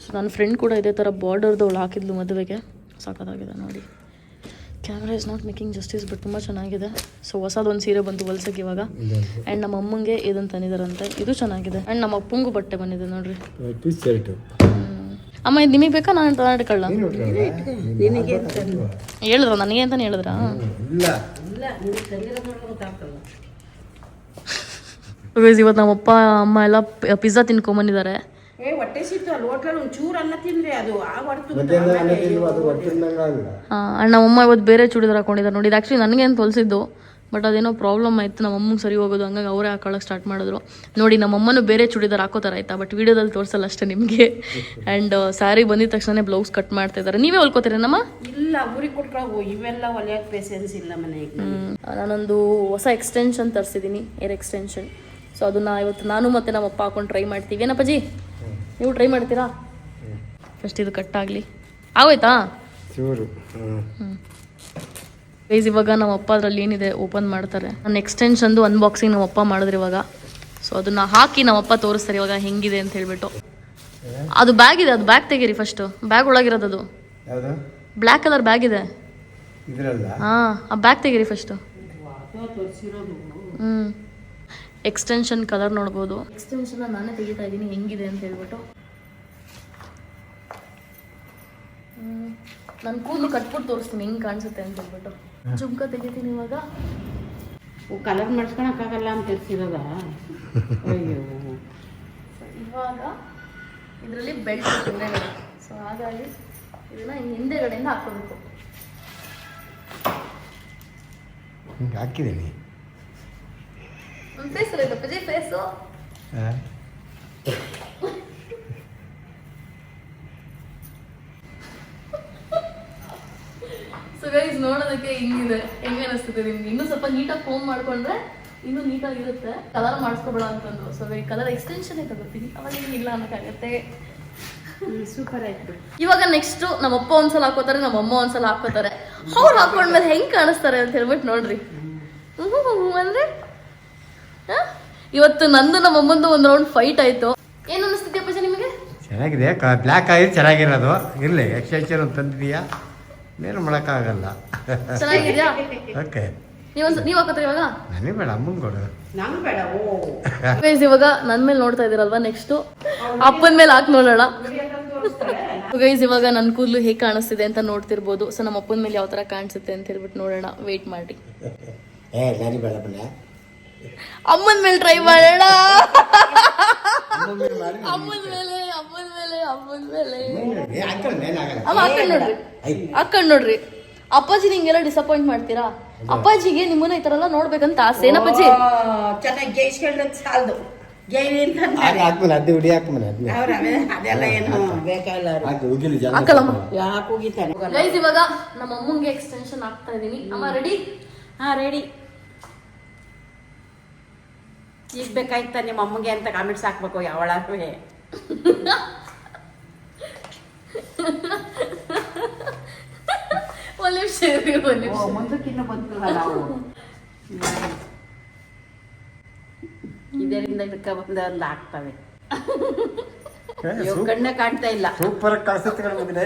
ಸೊ ನನ್ನ ಫ್ರೆಂಡ್ ಕೂಡ ಇದೇ ಥರ ಬಾರ್ಡರ್ದು ಅವಳು ಹಾಕಿದ್ಲು ಮದುವೆಗೆ, ಸಕ್ಕತ್ತಾಗಿದೆ ನೋಡಿ. Camera is not making justice, but ತುಂಬ ಚೆನ್ನಾಗಿದೆ. ಸೊ ಹೊಸದೊಂದು ಸೀರೆ ಬಂತು ಹೊಲ್ಸಕ್ಕೆ ಇವಾಗ. ಆ್ಯಂಡ್ ನಮ್ಮ ಅಮ್ಮಂಗೆ ಇದನ್ನು ತಂದಿದ್ದಾರಂತೆ, ಇದು ಚೆನ್ನಾಗಿದೆ. ಆ್ಯಂಡ್ ನಮ್ಮ ಅಪ್ಪಂಗೂ ಬಟ್ಟೆ ಬಂದಿದೆ ನೋಡ್ರಿ. ಅಮ್ಮ ಇದು ನಿಮಗೆ ಬೇಕಾ ನಾನು ಇಟ್ಕೊಳ್ಳ ನೀನು ಉಟ್ಕೊಳ್ಳ? ನಿನಗೆ ಹೇಳಿದ್ರ ನನಗೆ ಅಂತಾನೆ ಹೇಳಿದ್ರ ಇಲ್ಲ ಇಲ್ಲ ನಿನಗೆ ತಂದಿರೋದು ಗೊತ್ತಾಗ್ತಲ್ಲ. ಇವತ್ತು ನಮ್ಮಪ್ಪ ಅಮ್ಮ ಎಲ್ಲ ಪಿಜ್ಜಾ ತಿನ್ಕೊಂಬಂದಿದ್ದಾರೆ. ಹೊಟ್ಟೆ ಸಿಟ್ಟು ಅಲ್ಲಿ ಹೋಟ್ಲಲ್ಲಿ ಒಂಚೂರು ಅನ್ನ ತಿಂದ್ರೆ ಅದು ಆ ಹೊಡ್ತು ಮಧ್ಯಾಹ್ನ ಅನ್ನ ತಿಂದು ಅದು ಹೊಟ್ಟಿಲ್ದಂಗೆ ಆಗಲ್ಲ. ನಮ್ಮಮ್ಮ ಇವತ್ತು ಬೇರೆ ಚೂಡಿದಾರ ಹಾಕೊಂಡಿದ್ದಾರೆ ನೋಡಿ. ಇದು ಆ್ಯಕ್ಚುಲಿ ನನಗೆ ಅಂತ ಹೊಲಿಸಿದ್ದು, ಬಟ್ ಅದೇನೋ ಪ್ರಾಬ್ಲಮ್ ಆಯಿತು ನಮ್ಮಮ್ಮಗೆ ಸರಿ ಹೋಗೋದು, ಹಂಗಾಗಿ ಅವರೇ ಹಾಕೊಳ್ಳೋಕೆ ಸ್ಟಾರ್ಟ್ ಮಾಡಿದ್ರು. ನೋಡಿ ನಮ್ಮಮ್ಮನೂ ಬೇರೆ ಚೂಡಿದಾರ ಹಾಕೋತಾರೆ ಆಯ್ತಾ, ಬಟ್ ವೀಡಿಯೋದಲ್ಲಿ ತೋರಿಸಲ್ಲ ಅಷ್ಟೇ ನಿಮಗೆ. ಆ್ಯಂಡ್ ಸ್ಯಾರಿ ಬಂದಿದ ತಕ್ಷಣ ಬ್ಲೌಸ್ ಕಟ್ ಮಾಡ್ತಾ ಇದ್ದಾರೆ. ನೀವೇ ಹೊಲ್ಕೋತೀರ ನಮ್ಮ? ಇಲ್ಲ ಊರಿಗೆ ಕೊಟ್ಕೊಳ್ಳೋ ಇವೆಲ್ಲ ಹೊಲಿಯೋಕೆ ಪೇಷನ್ಸ್ ಇಲ್ಲ ಮನೆಗೆ. ನಾನೊಂದು ಹೊಸ ಎಕ್ಸ್ಟೆನ್ಷನ್ ತರಿಸಿದ್ದೀನಿ, ಏರ್ ಎಕ್ಸ್ಟೆನ್ಷನ್. ಸೊ ಅದನ್ನ ಇವತ್ತು ನಾನು ಮತ್ತು ನಮ್ಮಪ್ಪ ಹಾಕೊಂಡು ಟ್ರೈ ಮಾಡ್ತೀವಿ. ಏನಪ್ಪಾಜಿ ನೀವು ಟ್ರೈ ಮಾಡ್ತೀರಾ? ಫಸ್ಟ್ ಇದು ಕಟ್ ಆಗಲಿ. ಆಗೋಯ್ತಾ ಚೂರು? ಗೈಸ್ ಇವಾಗ ನಮ್ಮಪ್ಪ ಅದರಲ್ಲಿ ಏನಿದೆ ಓಪನ್ ಮಾಡ್ತಾರೆ. ನನ್ನ ಎಕ್ಸ್ಟೆನ್ಷನ್ದು ಅನ್ಬಾಕ್ಸಿಂಗ್ ನಮ್ಮಪ್ಪ ಮಾಡಿದ್ರು ಇವಾಗ. ಸೊ ಅದನ್ನ ಹಾಕಿ ನಮ್ಮಪ್ಪ ತೋರಿಸ್ತಾರೆ ಇವಾಗ ಹೆಂಗಿದೆ ಅಂತ ಹೇಳ್ಬಿಟ್ಟು. ಅದು ಬ್ಯಾಗ್ ಇದೆ, ಅದು ಬ್ಯಾಗ್ ತೆಗೀರಿ ಫಸ್ಟು. ಬ್ಯಾಗ್ ಒಳಗಿರೋದು ಅದು ಯಾವುದು? ಬ್ಲ್ಯಾಕ್ ಕಲರ್ ಬ್ಯಾಗ್ ಇದೆ. ಇದ್ರಲ್ಲ? ಹಾಂ, ಆ ಬ್ಯಾಗ್ ತೆಗೀರಿ ಫಸ್ಟು. ಎಕ್ಸ್ಟೆನ್ಷನ್ ಕಲರ್ ನೋಡ್ಬೋದು. ಎಕ್ಸ್ಟೆನ್ಷನ್ ನಾನೇ ತೆಗಿತಾ ಇದ್ದೀನಿ ಹೆಂಗಿದೆ ಅಂತ ಹೇಳ್ಬಿಟ್ಟು. ನಾನು ಕೂದಲು ಕಟ್ಬಿಟ್ಟು ತೋರಿಸ್ತೀನಿ ಹೆಂಗೆ ಕಾಣಿಸುತ್ತೆ ಅಂತ ಹೇಳ್ಬಿಟ್ಟು. ಜುಮ್ಕ ತೆಗಿತೀನಿ ಇವಾಗ. ಕಲರ್ ಮಾಡಿಸ್ಕೊಳಕ್ಕಾಗಲ್ಲ ಅಂತ ತಿಳಿಸಿರೋದ. ಅಯ್ಯೋ ಇವಾಗ ಇದರಲ್ಲಿ ಬೆಲ್ಟ್ ಹಿಂದೆಗಡೆ, ಸೊ ಹಾಗಾಗಿ ಇದನ್ನ ಹಿಂದೆಗಡೆಯಿಂದ ಹಾಕೋಬೇಕು. ಹಿಂಗೆ ಹಾಕಿದ್ದೀನಿ. ಒಂದು ಫೇಸ್ ಇದೆ ಪಜಿ ಫೇಸು. ಸೊ ಗೈಸ್ ನೋಡೋದಕ್ಕೆ ಹಿಂಗಿದೆ. ಹೆಂಗೆ ಅನಿಸ್ತದೆ ನಿಮ್ಗೆ? ಇನ್ನೂ ಸ್ವಲ್ಪ ನೀಟಾಗಿ ಫೋಮ್ ಮಾಡ್ಕೊಂಡ್ರೆ ಇನ್ನೂ ನೀಟಾಗಿರುತ್ತೆ. ಕಲರ್ ಮಾಡಿಸ್ಕೊಬೇಡ ಅಂತಂದು. ಸೊ ಈ ಕಲರ್ ಎಕ್ಸ್ಟೆನ್ಷನ್ನೇ ತಗೋತೀನಿ, ಅವಾಗ ಇಲ್ಲ ಅನ್ನೋಕ್ಕಾಗತ್ತೆ. ಸೂಪರ್ ಆಯ್ತು. ಇವಾಗ ನೆಕ್ಸ್ಟ್ ನಮ್ಮಪ್ಪ ಒಂದ್ಸಲ ಹಾಕೋತಾರೆ, ನಮ್ಮಮ್ಮ ಒಂದ್ಸಲ ಹಾಕೋತಾರೆ. ಅವ್ರು ಹಾಕೊಂಡ್ಮೇಲೆ ಹೆಂಗ್ ಕಾಣಿಸ್ತಾರೆ ಅಂತ ಹೇಳ್ಬಿಟ್ಟು ನೋಡ್ರಿ. ಅಂದ್ರೆ ಇವತ್ತು ನಂದು ನಮ್ಮಮ್ಮಂದು ಒಂದು ರೌಂಡ್ ಫೈಟ್ ಆಯ್ತು. ಏನ್ ಅನಿಸ್ತಿದ್ಯಾ ಪೂಜಾ ನಿಮಗೆ? ಚೆನ್ನಾಗಿದೆ. ಬ್ಲ್ಯಾಕ್ ಆಗಿ ಚೆನ್ನಾಗಿರೋದು. ಇರಲಿ, ಎಕ್ಸ್ಟೆನ್ಷನ್ ಒಂದು ತಂದಿದೀಯಾ, ಏನು ಮಾಡೋಕ್ಕಾಗಲ್ಲ. ಚೆನ್ನಾಗಿದ್ಯಾ? ಓಕೆ. ನೀವು ಹಾಕೋತೀರಿ ಇವಾಗ? ನನಗೆ ಬೇಡ, ಅಮ್ಮನ ಕೊಡು. ನಂಗೆ ಬೇಡ. ಓ ಗೈಸ್ ಇವಾಗ ನನ್ ಮೇಲೆ ನೋಡ್ತಾ ಇದೀರಲ್ವಾ, ನೆಕ್ಸ್ಟ್ ಅಪ್ಪನ ಮೇಲೆ ಹಾಕಿ ನೋಡೋಣ. ಗೈಸ್ ಇವಾಗ ನನ್ನ ಕೂದಲು ಹೇಗೆ ಕಾಣಿಸ್ತಿದೆ ಅಂತ ನೋಡ್ತಿರ್ಬೋದು. ಸೊ ನಮ್ಮ ಅಪ್ಪನ ಮೇಲೆ ಯಾವ ತರ ಕಾಣಿಸುತ್ತೆ ಅಂತ ಹೇಳ್ಬಿಟ್ಟು ನೋಡೋಣ. ವೇಟ್ ಮಾಡಿ. ನನಗೆ ಬೇಡ ಬಣ್ಣ. ಅಮ್ಮನ ಮೇಲೆ ಟ್ರೈ ಮಾಡೋಣ. ಅಮ್ಮನ ಮೇಲೆ ಅಮ್ಮ ಹಾಕೊಂಡ್ ನೋಡ್ರಿ. ಅಪ್ಪಾಜಿ ನಿಂಗೆಲ್ಲ ಡಿಸಪಾಯಿಂಟ್ ಮಾಡ್ತೀರಾ? ಅಪ್ಪಾಜಿಗೆ ನಿಮ್ಮನ್ನ ಈ ತರ ಎಲ್ಲ ನೋಡ್ಬೇಕಂತ ಆಸೆ. ಏನಪ್ಪಾಜಿ ಚೆನ್ನಾಗಿ ಜಯಿಸ್ಕೊಂಡ್ರೆ ಸಾಲದು. ಜೈಲಿ ಅಂತ ಅದೆಲ್ಲ ಏನು ಬೇಕಾಗಿಲ್ಲ. ಹಾಕಲ್ಲಮ್ಮ. ಯಾಕೆ ಹೋಗಿತಾನೆ ಗೈಸ್ ಇವಾಗ ನಮ್ಮ ಅಮ್ಮಂಗೆ ಎಕ್ಸ್ಟೆನ್ಷನ್ ಹಾಕ್ತಾ ಇದೀನಿ. ಅಮ್ಮ ರೆಡಿ? ಹಾ ರೆಡಿ. ಈಗ ಬೇಕಾಯ್ತಾ ನಿಮ್ಮ ಅಮ್ಮಗೆ ಅಂತ ಕಾಮೆಂಟ್ಸ್ ಹಾಕ್ಬೇಕು ಯಾವಳಾರು. ಮುಂದಕ್ಕಿನ್ನ ಬಂದಿಲ್ಲ ನಾವು. ಇದರಿಂದ ಇದಕ್ಕ ಬಂದ ಒಂದು ಆಗ್ತವೆ. ಕಣ್ಣೇ ಕಾಣ್ತಾ ಇಲ್ಲ. ಸೂಪರ್ ಕಾಣಿಸುತ್ತೆ.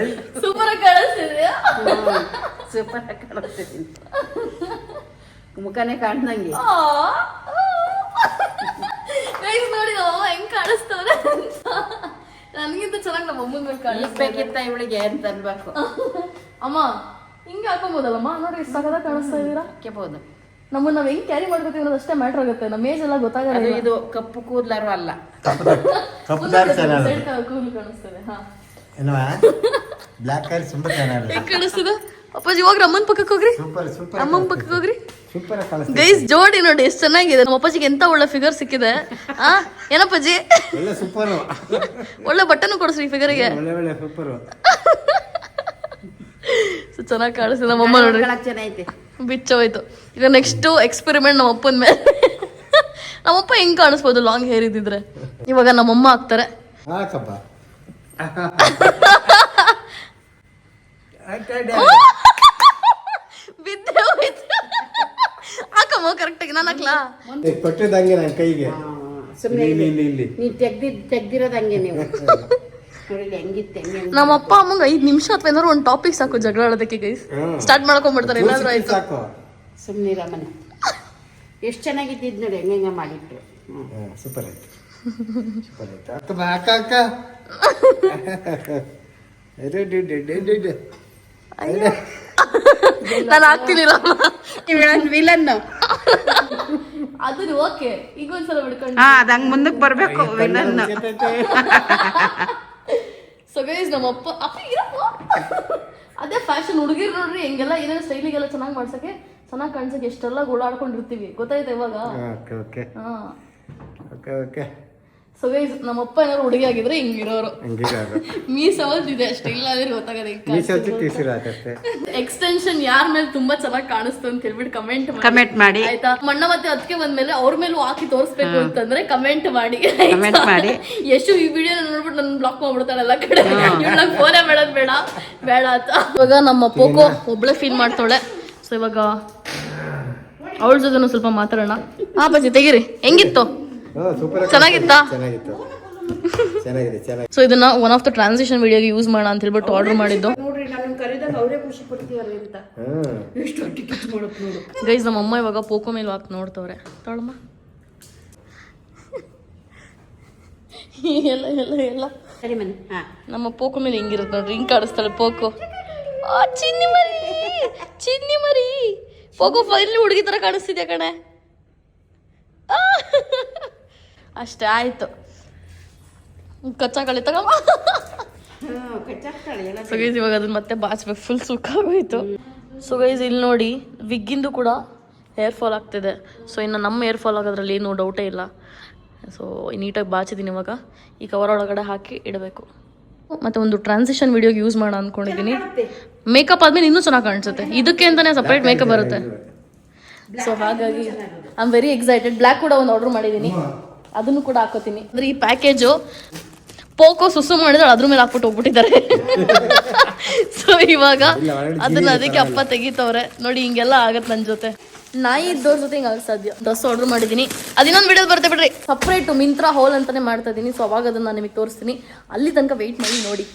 ಸೂಪರ್ ಕಾಣಿಸ್ತಿದ್ಯಾ? ಸೂಪರ್ ಕಾಣಿಸ್ತೀನಿ. ಮುಖನೇ ಕಾಣ್ದಂಗೆ. ನೋಡಿ ನಮ್ಮ ಹೆಂಗ್ ಕಾಣಿಸ್ತವ್ರೆ ಅಂತ. ನನ್ಗಿಂತ ಚೆನ್ನಾಗಿ ನಮ್ಮ ಅಮ್ಮನ ಮೇಲೆ ಕಾಣಿಸ್ಬೇಕಿತ್ತ ಇವಳಿಗೆ ಅಂತ ಅನ್ಬೇಕು. ಅಮ್ಮ ಹಿಂಗೆ ಹಾಕೋಬೋದಲ್ಲಮ್ಮ? ನೋಡಿ ಎಷ್ಟು ಸಗದ ಕಾಣಿಸ್ತಾ ಇದೀರಾ. ಹಾಕ್ಯಬಹುದು. ನಮ್ಮನ್ನ ನಾವ್ ಹೆಂಗ್ ಕ್ಯಾರಿ ಮಾಡ್ಕೋತೀವಿ ಅನ್ನೋದು ಅಷ್ಟೇ ಮ್ಯಾಟರ್ ಆಗುತ್ತೆ. ನಮ್ಮ ಏಜ್ ಎಲ್ಲ ಗೊತ್ತಾಗಲ್ಲ. ಇದು ಕಪ್ಪು ಕೂದ್ಲಾರು ಅಲ್ಲ, ಕೂದಲು ಕಾಣಿಸ್ತದೆ. ಹಾ ಬ್ಲ್ಯಾಕ್ ಆಗಿ ತುಂಬಾ ಚೆನ್ನಾಗಿದೆ. ಹೆಂಗ್ ಕಾಣಿಸ್ತದ? ಅಪ್ಪಾಜಿ ಹೋಗ್ರಿ, ಅಮ್ಮನ ಪಕ್ಕಕ್ಕೆ ಹೋಗ್ರಿ. ಸೂಪರ್. ಅಮ್ಮನ ಪಕ್ಕಕ್ಕೆ ಹೋಗ್ರಿ. ಸೂಪರ್ ಕಾಣಿಸ್ತಿದೆ. ಗೈಸ್ ಜೋಡಿ ನೋಡಿ ಎಷ್ಟು ಚೆನ್ನಾಗಿದೆ. ನಮ್ಮ ಅಪ್ಪಾಜಿಗೆ ಎಂತ ಒಳ್ಳೆ ಫಿಗರ್ ಸಿಕ್ಕಿದೆ. ಏನಪ್ಪಾಜಿ? ಒಳ್ಳೆ ಸೂಪರ್. ಒಳ್ಳೆ ಬಟ್ಟನು ಕೊಡಿಸ್ರಿ ಫಿಗರ್ಗೆ. ಒಳ್ಳೆ ಸೂಪರ್. ಚೆನ್ನಾಗಿ ಕಾಣಿಸ್ತದೆ. ನಮ್ಮಮ್ಮ ನೋಡ್ರಿ ಚೆನ್ನಾಗೈತೆ. ಬಿಚ್ಚೋಯ್ತು. ಈಗ ನೆಕ್ಸ್ಟ್ ಎಕ್ಸ್ಪೆರಿಮೆಂಟ್ ನಮ್ಮ ಅಪ್ಪನ ಮೇಲೆ. ನಮ್ಮಪ್ಪ ಹೆಂಗ್ ಕಾಣಿಸ್ಬೋದು ಲಾಂಗ್ ಹೇರ್ ಇದ್ದಿದ್ರೆ. ಇವಾಗ ನಮ್ಮಮ್ಮ ಹಾಕ್ತಾರೆ. ಹಾಕಪ್ಪ. ಬಿದ್ದೆ ಹೋಯ್ತು. ಹಾಕಮ್ಮ ಕರೆಕ್ಟಾಗಿ. ನಾನು ಹಾಕ್ಲಾ? ಕೊಟ್ಟಿದ್ದಂಗೆ ನನ್ನ ಕೈಗೆ. ಇಲ್ಲಿ ನೀವು ತೆಗ್ದಿರೋದು ಹಂಗೆ ನೀವು ನೋಡಿ ಹೆಂಗಿತ್ತೆ. ನಮ್ಮ ಅಪ್ಪ ಅಮ್ಮಂಗ 5 ನಿಮಿಷ ಅಥವಾ ಏನಾದ್ರು ಒಂದು ಟಾಪಿಕ್ ಸಾಕು ಜಗಳ ಆಡೋದಕ್ಕೆ. ಗೈಸ್ ಸ್ಟಾರ್ಟ್ ಮಾಡ್ಕೊಂಡ್ಬಿಡ್ತಾರೆ ಏನಾದ್ರು ಆಯ್ತು. ಸಾಕು. ಸುಮ್ಮನಿರ ಮನೆ. ಎಷ್ಟು ಚೆನ್ನಾಗಿದ್ದು ನೋಡಿ ಹೆಂಗೆ ಮಾಡಿಟ್ಟು. ಸೂಪರ್ ಆಯ್ತು. ಅಕ್ಕ ಅಕ್ಕ ನಾನು ಆಗ್ತಿಲಿಲ್ಲ ವಿಲನ್ ಅದನ್ನ ಓಕೆ ಈಗ ಒಂದ್ಸಲ ಬಿಡ್ಕೊಂಡು ಹಾ ಅದ್ ಹಂಗ್ ಮುಂದಕ್ಕೆ ಬರ್ಬೇಕು ವಿಲನ್ ಸೊ ಗೈಸ್ ನಮ್ಮ ಅಪ್ಪ ಇರಪ್ಪ ಅದೇ ಫ್ಯಾಷನ್ ಹುಡುಗಿರು ನೋಡ್ರಿ ಹೆಂಗೆಲ್ಲ ಏನೇನು ಸ್ಟೈಲಿಗೆಲ್ಲ ಚೆನ್ನಾಗಿ ಮಾಡ್ಸಕ್ಕೆ ಚೆನ್ನಾಗಿ ಕಾಣಿಸಕ್ಕೆ ಎಷ್ಟೆಲ್ಲ ಓಡಾಡ್ಕೊಂಡಿರ್ತೀವಿ ಗೊತ್ತಾಯ್ತಾ ಇವಾಗ ಹಾ ಸೊ ಗೈಸ್ ನಮ್ಮಪ್ಪ ಏನಾದ್ರು ಹುಡುಗಿ ಆಗಿದ್ರೆ ಹಿಂಗಿರೋರು ಮೀಸ ಇದೆ ಅಷ್ಟೇ ಇಲ್ಲ ಅಂದ್ರೆ ಗೊತ್ತಾಗದೆ ಎಕ್ಸ್ಟೆನ್ಷನ್ ಯಾರ ಮೇಲೆ ತುಂಬಾ ಚೆನ್ನಾಗಿ ಕಾಣಿಸ್ತು ಅಂತ ಹೇಳ್ಬಿಟ್ಟು ಕಮೆಂಟ್ ಮಾಡಿ ಆಯ್ತಾ ಮಣ್ಣ ಮತ್ತೆ ಅದಕ್ಕೆ ಬಂದ್ಮೇಲೆ ಅವ್ರ ಮೇಲೂ ಹಾಕಿ ತೋರಿಸ್ಬೇಕು ಅಂತಂದ್ರೆ ಕಮೆಂಟ್ ಮಾಡಿ ಎಷ್ಟು ಈ ವಿಡಿಯೋ ನೋಡ್ಬಿಟ್ಟು ನನ್ನ ಬ್ಲಾಕ್ ಮಾಡ್ಬಿಡ್ತಾಳೆ ಎಲ್ಲ ಕಡೆ ನಂಗೆ ಫೋನೇ ಮಾಡೋದು ಬೇಡ ಅಂತ ಇವಾಗ ನಮ್ಮ ಪೋಕೋ ಒಬ್ಳೆ ಫೀಲ್ ಮಾಡ್ತಾಳೆ ಸೊ ಇವಾಗ ಅವಳ ಜೊತೆ ಸ್ವಲ್ಪ ಮಾತಾಡೋಣ ಹಾ ಬಜ್ಜಿ ತೆಗೀರಿ ಹೆಂಗಿತ್ತು ಚೆನ್ನಾಗಿತ್ತಾ ಸೊ ಇದನ್ನ ಒನ್ ಆಫ್ ದ ಟ್ರಾನ್ಸಿಷನ್ ವಿಡಿಯೋಗೆ ಯೂಸ್ ಮಾಡೋಣ ಅಂತ ಹೇಳ್ಬಿಟ್ಟು ಆರ್ಡರ್ ಮಾಡಿದ್ದು ನೋಡ್ರಿ ನಾನು ಕರೆದಾಗ ಅವರೇ ಖುಷಿ ಪಡ್ತೀವಲ್ಲ ಅಂತ ಎಷ್ಟು ಟಿಕೆಟ್ ಮಾಡೋದು ನೋಡು ಗೈಸ್ ನಮ್ಮ ಅಮ್ಮ ಇವಾಗ ಪೋಕೋ ಮೇಲೆ ಹಾಕಿ ನೋಡ್ತವ್ರೆ ತೊಳಮ್ಮ ಎಲ್ಲ ಎಲ್ಲ ಎಲ್ಲ ಸರಿ ಮನೆ ಹಾ ನಮ್ಮ ಪೋಕೋ ಮೇಲೆ ಹೆಂಗಿರುತ್ತೆ ನೋಡ್ರಿ ಹಿಂಗ್ ಕಾಣಿಸ್ತಾಳೆ ಪೋಕೋ ಚಿನ್ನಿ ಮರಿ ಪೋಕೋ ಫೈಲ್ ಹುಡುಗಿ ತರ ಕಾಣಿಸ್ತಿದ್ಯಾ ಕಣೆ ಅಷ್ಟೇ ಆಯ್ತು ಕಚ್ಚಾಕಳಿ ತಗಮ್ಮ ಸೊ ಗೈಸ್ ಇವಾಗ ಅದನ್ನ ಮತ್ತೆ ಬಾಚ್ಬೇಕು ಫುಲ್ ಸುಖ ಆಗೋಯ್ತು ಸೊ ಗೈಸ್ ಇಲ್ಲಿ ನೋಡಿ ವಿಗ್ಗಿಂದು ಕೂಡ ಹೇರ್ ಫಾಲ್ ಆಗ್ತಿದೆ ಸೊ ಇನ್ನು ನಮ್ಮ ಹೇರ್ ಫಾಲ್ ಆಗೋದ್ರಲ್ಲಿ ಏನೂ ಡೌಟೇ ಇಲ್ಲ ಸೊ ನೀಟಾಗಿ ಬಾಚಿದ್ದೀನಿ ಇವಾಗ ಈ ಕವರ್ ಒಳಗಡೆ ಹಾಕಿ ಇಡಬೇಕು ಮತ್ತೆ ಒಂದು ಟ್ರಾನ್ಸಿಷನ್ ವಿಡಿಯೋಗೆ ಯೂಸ್ ಮಾಡೋಣ ಅಂದ್ಕೊಂಡಿದ್ದೀನಿ ಮೇಕಪ್ ಆದ್ಮೇಲೆ ಇನ್ನೂ ಚೆನ್ನಾಗಿ ಕಾಣಿಸುತ್ತೆ ಇದಕ್ಕೆ ಅಂತಾನೆ ಸಪ್ರೇಟ್ ಮೇಕಪ್ ಬರುತ್ತೆ ಸೊ ಹಾಗಾಗಿ I am very excited black ಕೂಡ ಒಂದು ಆರ್ಡರ್ ಮಾಡಿದ್ದೀನಿ ಅದನ್ನು ಕೂಡ ಹಾಕೋತೀನಿ ಅಂದ್ರೆ ಈ ಪ್ಯಾಕೇಜು ಪೋಕೋ ಸುಸು ಮಾಡಿದ್ರೆ ಅದ್ರ ಮೇಲೆ ಹಾಕ್ಬಿಟ್ಟು ಹೋಗ್ಬಿಟ್ಟಿದ್ದಾರೆ ಸೊ ಇವಾಗ ಅದನ್ನ ಅದಕ್ಕೆ ಅಪ್ಪ ತೆಗಿತವ್ರೆ ನೋಡಿ ಹಿಂಗೆಲ್ಲ ಆಗತ್ತೆ ನನ್ನ ಜೊತೆ ನಾಯಿ ಇದ್ದವ್ರ ಜೊತೆ ಹಿಂಗೆ ಆಗಕ್ಕೆ ಸಾಧ್ಯ ಡ್ರೆಸ್ ಆರ್ಡರ್ ಮಾಡಿದ್ದೀನಿ ಅದಿನ್ನೊಂದು ವಿಡಿಯೋ ಬರುತ್ತೆ ಬಿಡ್ರಿ ಸಪ್ರೇಟು ಮಿಂತ್ರಾ ಹೋಲ್ ಅಂತಾನೆ ಮಾಡ್ತಾ ಇದ್ದೀನಿ ಸೊ ಅವಾಗ ಅದನ್ನ ನಾನು ನಿಮಗೆ ತೋರಿಸ್ತೀನಿ ಅಲ್ಲಿ ತನಕ ವೆಯ್ಟ್ ಮಾಡಿ ನೋಡಿ